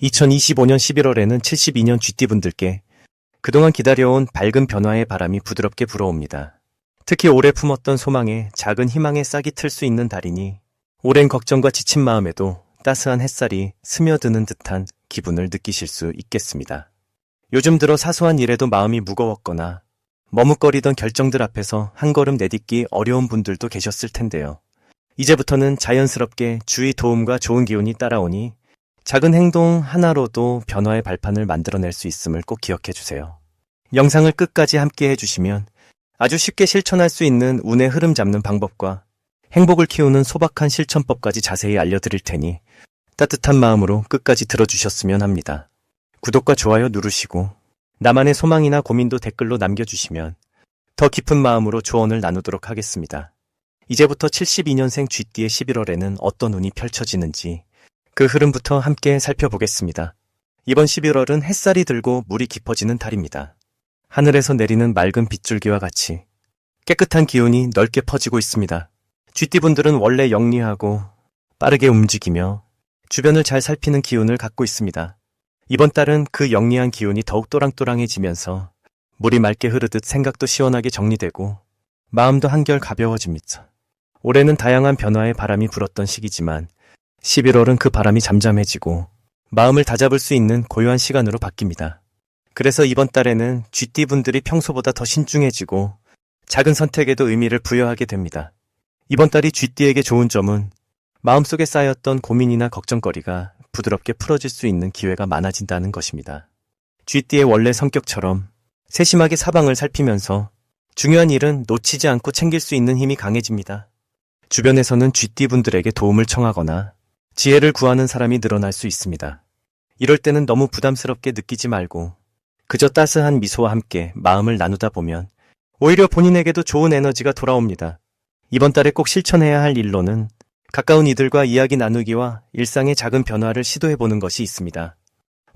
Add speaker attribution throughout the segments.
Speaker 1: 2025년 11월에는 72년 쥐띠분들께 그동안 기다려온 밝은 변화의 바람이 부드럽게 불어옵니다. 특히 오래 품었던 소망에 작은 희망의 싹이 틀 수 있는 달이니 오랜 걱정과 지친 마음에도 따스한 햇살이 스며드는 듯한 기분을 느끼실 수 있겠습니다. 요즘 들어 사소한 일에도 마음이 무거웠거나 머뭇거리던 결정들 앞에서 한 걸음 내딛기 어려운 분들도 계셨을 텐데요. 이제부터는 자연스럽게 주위 도움과 좋은 기운이 따라오니 작은 행동 하나로도 변화의 발판을 만들어낼 수 있음을 꼭 기억해 주세요. 영상을 끝까지 함께 해주시면 아주 쉽게 실천할 수 있는 운의 흐름 잡는 방법과 행복을 키우는 소박한 실천법까지 자세히 알려드릴 테니 따뜻한 마음으로 끝까지 들어주셨으면 합니다. 구독과 좋아요 누르시고 나만의 소망이나 고민도 댓글로 남겨주시면 더 깊은 마음으로 조언을 나누도록 하겠습니다. 이제부터 72년생 쥐띠의 11월에는 어떤 운이 펼쳐지는지 그 흐름부터 함께 살펴보겠습니다. 이번 11월은 햇살이 들고 물이 깊어지는 달입니다. 하늘에서 내리는 맑은 빗줄기와 같이 깨끗한 기운이 넓게 퍼지고 있습니다. 쥐띠분들은 원래 영리하고 빠르게 움직이며 주변을 잘 살피는 기운을 갖고 있습니다. 이번 달은 그 영리한 기운이 더욱 또랑또랑해지면서 물이 맑게 흐르듯 생각도 시원하게 정리되고 마음도 한결 가벼워집니다. 올해는 다양한 변화의 바람이 불었던 시기지만 11월은 그 바람이 잠잠해지고 마음을 다잡을 수 있는 고요한 시간으로 바뀝니다. 그래서 이번 달에는 쥐띠분들이 평소보다 더 신중해지고 작은 선택에도 의미를 부여하게 됩니다. 이번 달이 쥐띠에게 좋은 점은 마음속에 쌓였던 고민이나 걱정거리가 부드럽게 풀어질 수 있는 기회가 많아진다는 것입니다. 쥐띠의 원래 성격처럼 세심하게 사방을 살피면서 중요한 일은 놓치지 않고 챙길 수 있는 힘이 강해집니다. 주변에서는 쥐띠분들에게 도움을 청하거나 지혜를 구하는 사람이 늘어날 수 있습니다. 이럴 때는 너무 부담스럽게 느끼지 말고 그저 따스한 미소와 함께 마음을 나누다 보면 오히려 본인에게도 좋은 에너지가 돌아옵니다. 이번 달에 꼭 실천해야 할 일로는 가까운 이들과 이야기 나누기와 일상의 작은 변화를 시도해보는 것이 있습니다.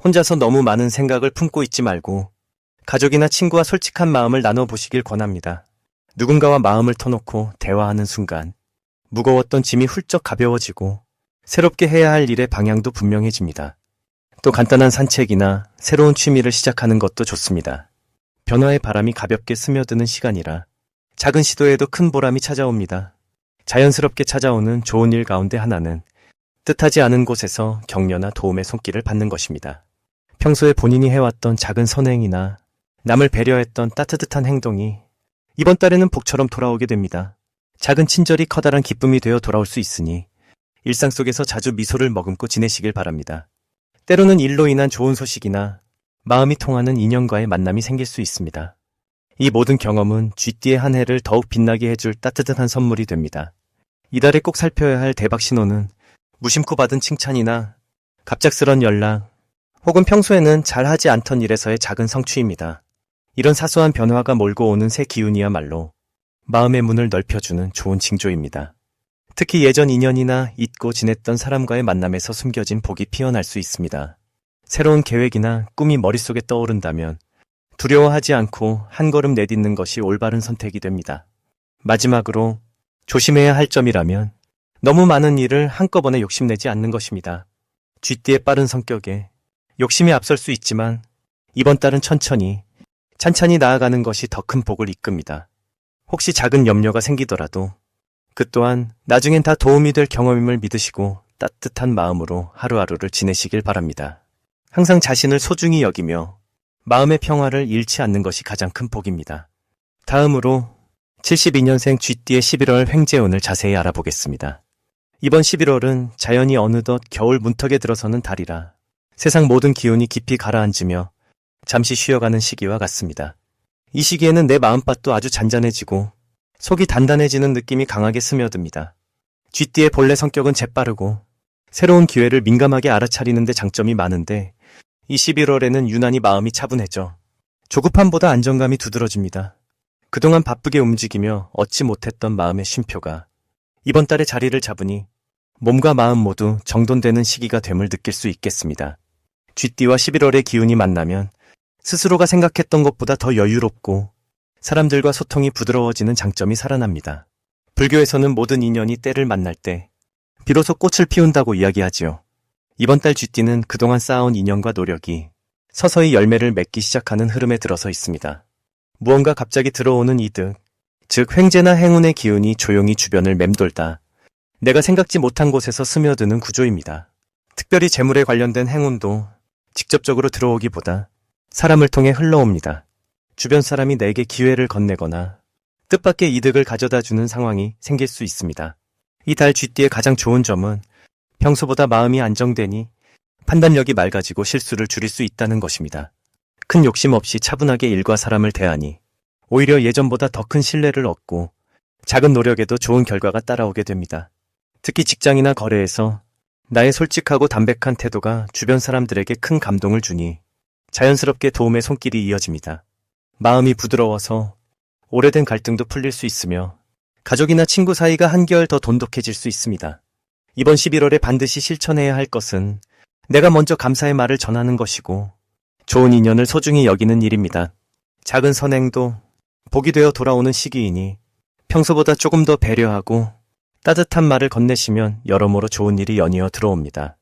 Speaker 1: 혼자서 너무 많은 생각을 품고 있지 말고 가족이나 친구와 솔직한 마음을 나눠보시길 권합니다. 누군가와 마음을 터놓고 대화하는 순간 무거웠던 짐이 훌쩍 가벼워지고 새롭게 해야 할 일의 방향도 분명해집니다. 또 간단한 산책이나 새로운 취미를 시작하는 것도 좋습니다. 변화의 바람이 가볍게 스며드는 시간이라 작은 시도에도 큰 보람이 찾아옵니다. 자연스럽게 찾아오는 좋은 일 가운데 하나는 뜻하지 않은 곳에서 격려나 도움의 손길을 받는 것입니다. 평소에 본인이 해왔던 작은 선행이나 남을 배려했던 따뜻한 행동이 이번 달에는 복처럼 돌아오게 됩니다. 작은 친절이 커다란 기쁨이 되어 돌아올 수 있으니 일상 속에서 자주 미소를 머금고 지내시길 바랍니다. 때로는 일로 인한 좋은 소식이나 마음이 통하는 인연과의 만남이 생길 수 있습니다. 이 모든 경험은 쥐띠의 한 해를 더욱 빛나게 해줄 따뜻한 선물이 됩니다. 이달에 꼭 살펴야 할 대박 신호는 무심코 받은 칭찬이나 갑작스런 연락, 혹은 평소에는 잘하지 않던 일에서의 작은 성취입니다. 이런 사소한 변화가 몰고 오는 새 기운이야말로 마음의 문을 넓혀주는 좋은 징조입니다. 특히 예전 인연이나 잊고 지냈던 사람과의 만남에서 숨겨진 복이 피어날 수 있습니다. 새로운 계획이나 꿈이 머릿속에 떠오른다면 두려워하지 않고 한 걸음 내딛는 것이 올바른 선택이 됩니다. 마지막으로 조심해야 할 점이라면 너무 많은 일을 한꺼번에 욕심내지 않는 것입니다. 쥐띠의 빠른 성격에 욕심이 앞설 수 있지만 이번 달은 천천히 찬찬히 나아가는 것이 더 큰 복을 이끕니다. 혹시 작은 염려가 생기더라도 그 또한 나중엔 다 도움이 될 경험임을 믿으시고 따뜻한 마음으로 하루하루를 지내시길 바랍니다. 항상 자신을 소중히 여기며 마음의 평화를 잃지 않는 것이 가장 큰 복입니다. 다음으로 72년생 쥐띠의 11월 횡재운을 자세히 알아보겠습니다. 이번 11월은 자연이 어느덧 겨울 문턱에 들어서는 달이라 세상 모든 기운이 깊이 가라앉으며 잠시 쉬어가는 시기와 같습니다. 이 시기에는 내 마음밭도 아주 잔잔해지고 속이 단단해지는 느낌이 강하게 스며듭니다. 쥐띠의 본래 성격은 재빠르고 새로운 기회를 민감하게 알아차리는 데 장점이 많은데 이 11월에는 유난히 마음이 차분해져 조급함보다 안정감이 두드러집니다. 그동안 바쁘게 움직이며 얻지 못했던 마음의 쉼표가 이번 달에 자리를 잡으니 몸과 마음 모두 정돈되는 시기가 됨을 느낄 수 있겠습니다. 쥐띠와 11월의 기운이 만나면 스스로가 생각했던 것보다 더 여유롭고 사람들과 소통이 부드러워지는 장점이 살아납니다. 불교에서는 모든 인연이 때를 만날 때 비로소 꽃을 피운다고 이야기하지요. 이번 달 쥐띠는 그동안 쌓아온 인연과 노력이 서서히 열매를 맺기 시작하는 흐름에 들어서 있습니다. 무언가 갑자기 들어오는 이득, 즉 횡재나 행운의 기운이 조용히 주변을 맴돌다 내가 생각지 못한 곳에서 스며드는 구조입니다. 특별히 재물에 관련된 행운도 직접적으로 들어오기보다 사람을 통해 흘러옵니다. 주변 사람이 내게 기회를 건네거나 뜻밖의 이득을 가져다주는 상황이 생길 수 있습니다. 이 달 쥐띠의 가장 좋은 점은 평소보다 마음이 안정되니 판단력이 맑아지고 실수를 줄일 수 있다는 것입니다. 큰 욕심 없이 차분하게 일과 사람을 대하니 오히려 예전보다 더 큰 신뢰를 얻고 작은 노력에도 좋은 결과가 따라오게 됩니다. 특히 직장이나 거래에서 나의 솔직하고 담백한 태도가 주변 사람들에게 큰 감동을 주니 자연스럽게 도움의 손길이 이어집니다. 마음이 부드러워서 오래된 갈등도 풀릴 수 있으며 가족이나 친구 사이가 한결 더 돈독해질 수 있습니다. 이번 11월에 반드시 실천해야 할 것은 내가 먼저 감사의 말을 전하는 것이고 좋은 인연을 소중히 여기는 일입니다. 작은 선행도 복이 되어 돌아오는 시기이니 평소보다 조금 더 배려하고 따뜻한 말을 건네시면 여러모로 좋은 일이 연이어 들어옵니다.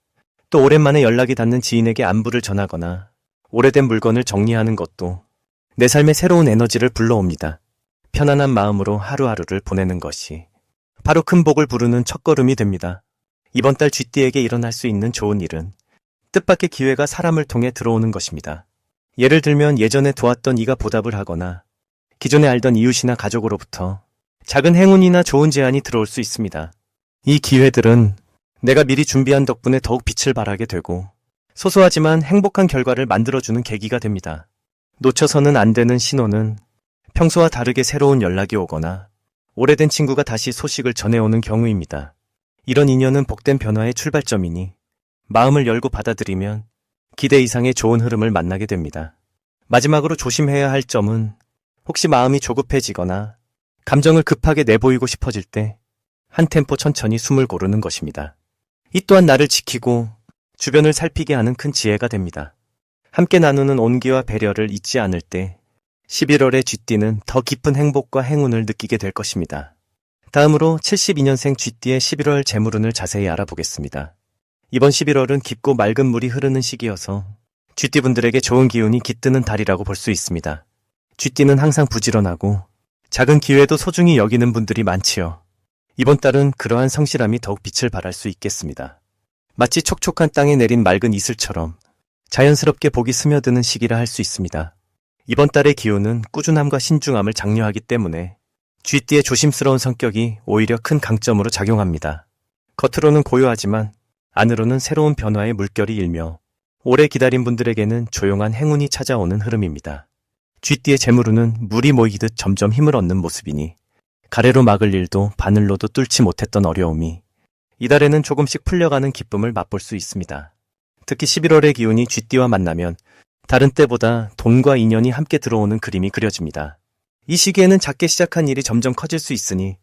Speaker 1: 또 오랜만에 연락이 닿는 지인에게 안부를 전하거나 오래된 물건을 정리하는 것도 내 삶에 새로운 에너지를 불러옵니다. 편안한 마음으로 하루하루를 보내는 것이 바로 큰 복을 부르는 첫걸음이 됩니다. 이번 달 쥐띠에게 일어날 수 있는 좋은 일은 뜻밖의 기회가 사람을 통해 들어오는 것입니다. 예를 들면 예전에 도왔던 이가 보답을 하거나 기존에 알던 이웃이나 가족으로부터 작은 행운이나 좋은 제안이 들어올 수 있습니다. 이 기회들은 내가 미리 준비한 덕분에 더욱 빛을 발하게 되고 소소하지만 행복한 결과를 만들어주는 계기가 됩니다. 놓쳐서는 안 되는 신호는 평소와 다르게 새로운 연락이 오거나 오래된 친구가 다시 소식을 전해오는 경우입니다. 이런 인연은 복된 변화의 출발점이니 마음을 열고 받아들이면 기대 이상의 좋은 흐름을 만나게 됩니다. 마지막으로 조심해야 할 점은 혹시 마음이 조급해지거나 감정을 급하게 내보이고 싶어질 때 한 템포 천천히 숨을 고르는 것입니다. 이 또한 나를 지키고 주변을 살피게 하는 큰 지혜가 됩니다. 함께 나누는 온기와 배려를 잊지 않을 때 11월의 쥐띠는 더 깊은 행복과 행운을 느끼게 될 것입니다. 다음으로 72년생 쥐띠의 11월 재물운을 자세히 알아보겠습니다. 이번 11월은 깊고 맑은 물이 흐르는 시기여서 쥐띠분들에게 좋은 기운이 깃드는 달이라고 볼 수 있습니다. 쥐띠는 항상 부지런하고 작은 기회도 소중히 여기는 분들이 많지요. 이번 달은 그러한 성실함이 더욱 빛을 발할 수 있겠습니다. 마치 촉촉한 땅에 내린 맑은 이슬처럼 자연스럽게 복이 스며드는 시기라 할 수 있습니다. 이번 달의 기운은 꾸준함과 신중함을 장려하기 때문에 쥐띠의 조심스러운 성격이 오히려 큰 강점으로 작용합니다. 겉으로는 고요하지만 안으로는 새로운 변화의 물결이 일며 오래 기다린 분들에게는 조용한 행운이 찾아오는 흐름입니다. 쥐띠의 재물운은 물이 모이듯 점점 힘을 얻는 모습이니 가래로 막을 일도 바늘로도 뚫지 못했던 어려움이 이달에는 조금씩 풀려가는 기쁨을 맛볼 수 있습니다. 특히 11월의 기운이 쥐띠와 만나면 다른 때보다 돈과 인연이 함께 들어오는 그림이 그려집니다. 이 시기에는 작게 시작한 일이 점점 커질 수 있으니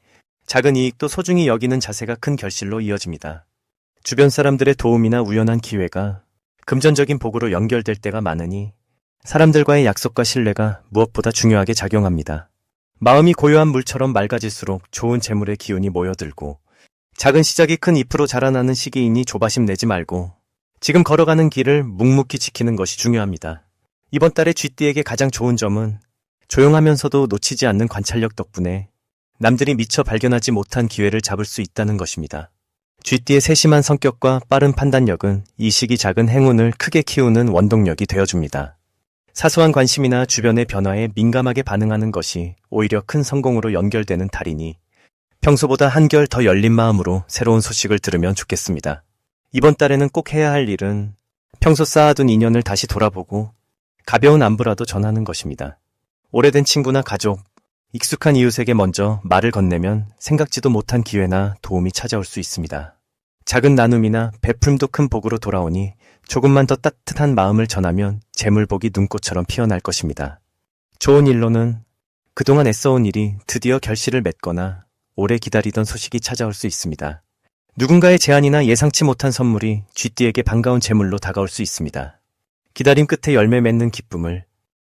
Speaker 1: 작은 이익도 소중히 여기는 자세가 큰 결실로 이어집니다. 주변 사람들의 도움이나 우연한 기회가 금전적인 복으로 연결될 때가 많으니 사람들과의 약속과 신뢰가 무엇보다 중요하게 작용합니다. 마음이 고요한 물처럼 맑아질수록 좋은 재물의 기운이 모여들고 작은 시작이 큰 잎으로 자라나는 시기이니 조바심 내지 말고 지금 걸어가는 길을 묵묵히 지키는 것이 중요합니다. 이번 달에 쥐띠에게 가장 좋은 점은 조용하면서도 놓치지 않는 관찰력 덕분에 남들이 미처 발견하지 못한 기회를 잡을 수 있다는 것입니다. 쥐띠의 세심한 성격과 빠른 판단력은 이 시기 작은 행운을 크게 키우는 원동력이 되어줍니다. 사소한 관심이나 주변의 변화에 민감하게 반응하는 것이 오히려 큰 성공으로 연결되는 달이니 평소보다 한결 더 열린 마음으로 새로운 소식을 들으면 좋겠습니다. 이번 달에는 꼭 해야 할 일은 평소 쌓아둔 인연을 다시 돌아보고 가벼운 안부라도 전하는 것입니다. 오래된 친구나 가족, 익숙한 이웃에게 먼저 말을 건네면 생각지도 못한 기회나 도움이 찾아올 수 있습니다. 작은 나눔이나 베풀음도 큰 복으로 돌아오니 조금만 더 따뜻한 마음을 전하면 재물복이 눈꽃처럼 피어날 것입니다. 좋은 일로는 그동안 애써온 일이 드디어 결실을 맺거나 오래 기다리던 소식이 찾아올 수 있습니다. 누군가의 제안이나 예상치 못한 선물이 쥐띠에게 반가운 재물로 다가올 수 있습니다. 기다림 끝에 열매 맺는 기쁨을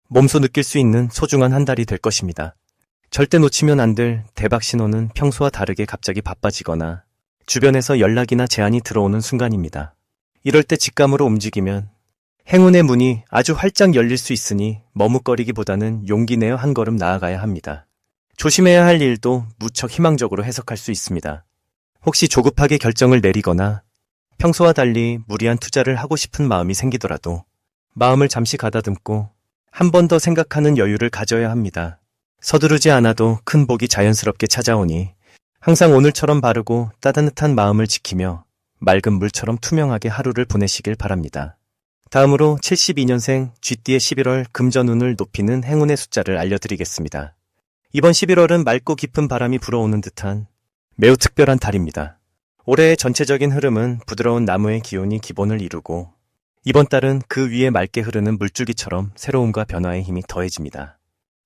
Speaker 1: 몸소 느낄 수 있는 소중한 한 달이 될 것입니다. 절대 놓치면 안 될 대박 신호는 평소와 다르게 갑자기 바빠지거나 주변에서 연락이나 제안이 들어오는 순간입니다. 이럴 때 직감으로 움직이면 행운의 문이 아주 활짝 열릴 수 있으니 머뭇거리기보다는 용기 내어 한 걸음 나아가야 합니다. 조심해야 할 일도 무척 희망적으로 해석할 수 있습니다. 혹시 조급하게 결정을 내리거나 평소와 달리 무리한 투자를 하고 싶은 마음이 생기더라도 마음을 잠시 가다듬고 한 번 더 생각하는 여유를 가져야 합니다. 서두르지 않아도 큰 복이 자연스럽게 찾아오니 항상 오늘처럼 바르고 따뜻한 마음을 지키며 맑은 물처럼 투명하게 하루를 보내시길 바랍니다. 다음으로 72년생 쥐띠의 11월 금전운을 높이는 행운의 숫자를 알려드리겠습니다. 이번 11월은 맑고 깊은 바람이 불어오는 듯한 매우 특별한 달입니다. 올해의 전체적인 흐름은 부드러운 나무의 기운이 기본을 이루고 이번 달은 그 위에 맑게 흐르는 물줄기처럼 새로움과 변화의 힘이 더해집니다.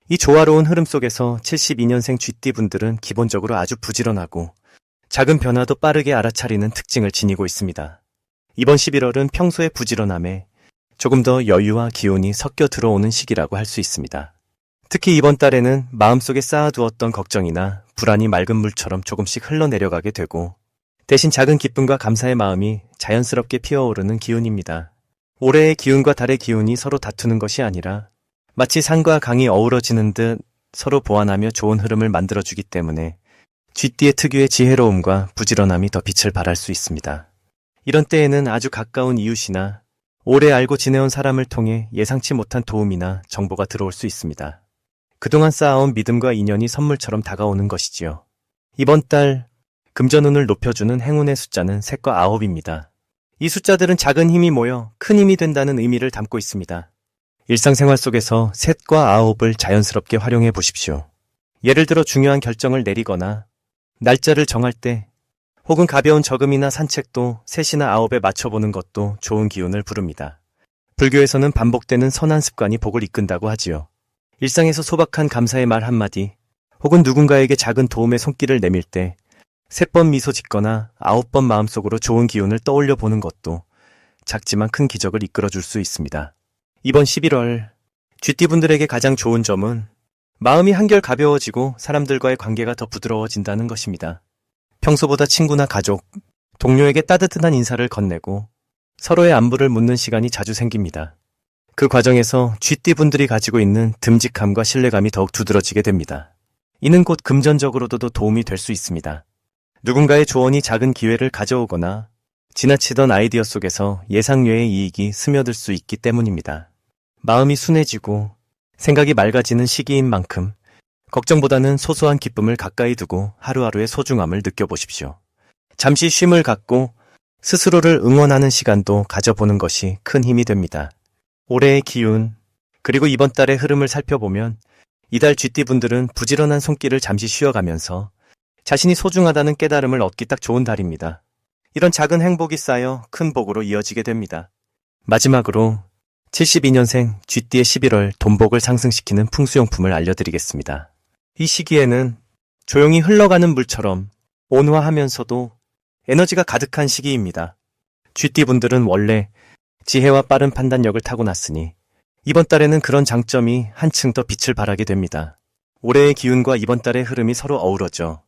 Speaker 1: 이 조화로운 흐름 속에서 72년생 쥐띠 분들은 기본적으로 아주 부지런하고 작은 변화도 빠르게 알아차리는 특징을 지니고 있습니다. 이번 11월은 평소의 부지런함에 조금 더 여유와 기운이 섞여 들어오는 시기라고 할 수 있습니다. 특히 이번 달에는 마음속에 쌓아두었던 걱정이나 불안이 맑은 물처럼 조금씩 흘러내려가게 되고 대신 작은 기쁨과 감사의 마음이 자연스럽게 피어오르는 기운입니다. 올해의 기운과 달의 기운이 서로 다투는 것이 아니라 마치 산과 강이 어우러지는 듯 서로 보완하며 좋은 흐름을 만들어주기 때문에 쥐띠의 특유의 지혜로움과 부지런함이 더 빛을 발할 수 있습니다. 이런 때에는 아주 가까운 이웃이나 오래 알고 지내온 사람을 통해 예상치 못한 도움이나 정보가 들어올 수 있습니다. 그동안 쌓아온 믿음과 인연이 선물처럼 다가오는 것이지요. 이번 달 금전운을 높여주는 행운의 숫자는 3과 9입니다. 이 숫자들은 작은 힘이 모여 큰 힘이 된다는 의미를 담고 있습니다. 일상생활 속에서 3과 9을 자연스럽게 활용해 보십시오. 예를 들어 중요한 결정을 내리거나 날짜를 정할 때 혹은 가벼운 저금이나 산책도 3이나 9에 맞춰보는 것도 좋은 기운을 부릅니다. 불교에서는 반복되는 선한 습관이 복을 이끈다고 하지요. 일상에서 소박한 감사의 말 한마디 혹은 누군가에게 작은 도움의 손길을 내밀 때 3번 미소 짓거나 9번 마음속으로 좋은 기운을 떠올려 보는 것도 작지만 큰 기적을 이끌어줄 수 있습니다. 이번 11월 쥐띠분들에게 가장 좋은 점은 마음이 한결 가벼워지고 사람들과의 관계가 더 부드러워진다는 것입니다. 평소보다 친구나 가족, 동료에게 따뜻한 인사를 건네고 서로의 안부를 묻는 시간이 자주 생깁니다. 그 과정에서 쥐띠분들이 가지고 있는 듬직함과 신뢰감이 더욱 두드러지게 됩니다. 이는 곧 금전적으로도 도움이 될 수 있습니다. 누군가의 조언이 작은 기회를 가져오거나 지나치던 아이디어 속에서 예상외의 이익이 스며들 수 있기 때문입니다. 마음이 순해지고 생각이 맑아지는 시기인 만큼 걱정보다는 소소한 기쁨을 가까이 두고 하루하루의 소중함을 느껴보십시오. 잠시 쉼을 갖고 스스로를 응원하는 시간도 가져보는 것이 큰 힘이 됩니다. 올해의 기운, 그리고 이번 달의 흐름을 살펴보면 이달 쥐띠분들은 부지런한 손길을 잠시 쉬어가면서 자신이 소중하다는 깨달음을 얻기 딱 좋은 달입니다. 이런 작은 행복이 쌓여 큰 복으로 이어지게 됩니다. 마지막으로 72년생 쥐띠의 11월 돈복을 상승시키는 풍수용품을 알려드리겠습니다. 이 시기에는 조용히 흘러가는 물처럼 온화하면서도 에너지가 가득한 시기입니다. 쥐띠분들은 원래 지혜와 빠른 판단력을 타고났으니 이번 달에는 그런 장점이 한층 더 빛을 발하게 됩니다. 올해의 기운과 이번 달의 흐름이 서로 어우러져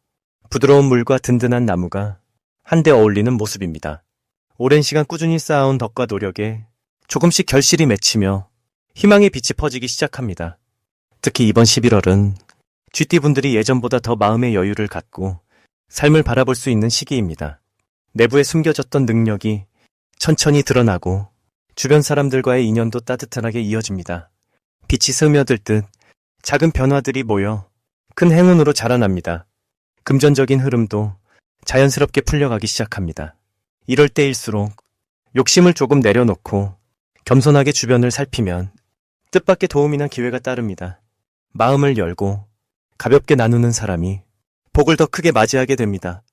Speaker 1: 부드러운 물과 든든한 나무가 한데 어울리는 모습입니다. 오랜 시간 꾸준히 쌓아온 덕과 노력에 조금씩 결실이 맺히며 희망의 빛이 퍼지기 시작합니다. 특히 이번 11월은 쥐띠분들이 예전보다 더 마음의 여유를 갖고 삶을 바라볼 수 있는 시기입니다. 내부에 숨겨졌던 능력이 천천히 드러나고 주변 사람들과의 인연도 따뜻하게 이어집니다. 빛이 스며들 듯 작은 변화들이 모여 큰 행운으로 자라납니다. 금전적인 흐름도 자연스럽게 풀려가기 시작합니다. 이럴 때일수록 욕심을 조금 내려놓고 겸손하게 주변을 살피면 뜻밖의 도움이나 기회가 따릅니다. 마음을 열고 가볍게 나누는 사람이 복을 더 크게 맞이하게 됩니다.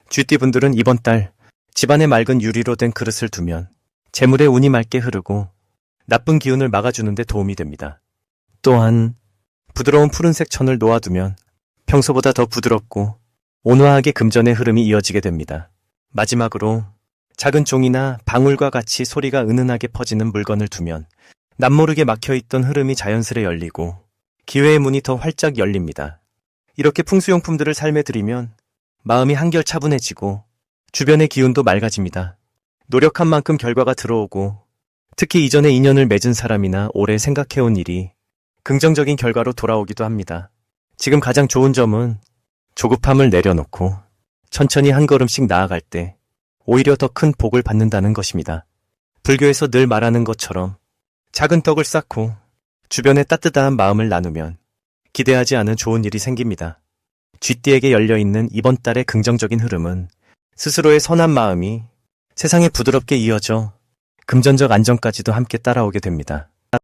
Speaker 1: 쥐띠분들은 이번 달 집안에 맑은 유리로 된 그릇을 두면 재물의 운이 맑게 흐르고 나쁜 기운을 막아주는 데 도움이 됩니다. 또한 부드러운 푸른색 천을 놓아두면 평소보다 더 부드럽고 온화하게 금전의 흐름이 이어지게 됩니다. 마지막으로 작은 종이나 방울과 같이 소리가 은은하게 퍼지는 물건을 두면 남모르게 막혀있던 흐름이 자연스레 열리고 기회의 문이 더 활짝 열립니다. 이렇게 풍수용품들을 삶에 들이면 마음이 한결 차분해지고 주변의 기운도 맑아집니다. 노력한 만큼 결과가 들어오고 특히 이전에 인연을 맺은 사람이나 오래 생각해온 일이 긍정적인 결과로 돌아오기도 합니다. 지금 가장 좋은 점은 조급함을 내려놓고 천천히 한 걸음씩 나아갈 때 오히려 더 큰 복을 받는다는 것입니다. 불교에서 늘 말하는 것처럼 작은 떡을 쌓고 주변에 따뜻한 마음을 나누면 기대하지 않은 좋은 일이 생깁니다. 쥐띠에게 열려있는 이번 달의 긍정적인 흐름은 스스로의 선한 마음이 세상에 부드럽게 이어져 금전적 안정까지도 함께 따라오게 됩니다.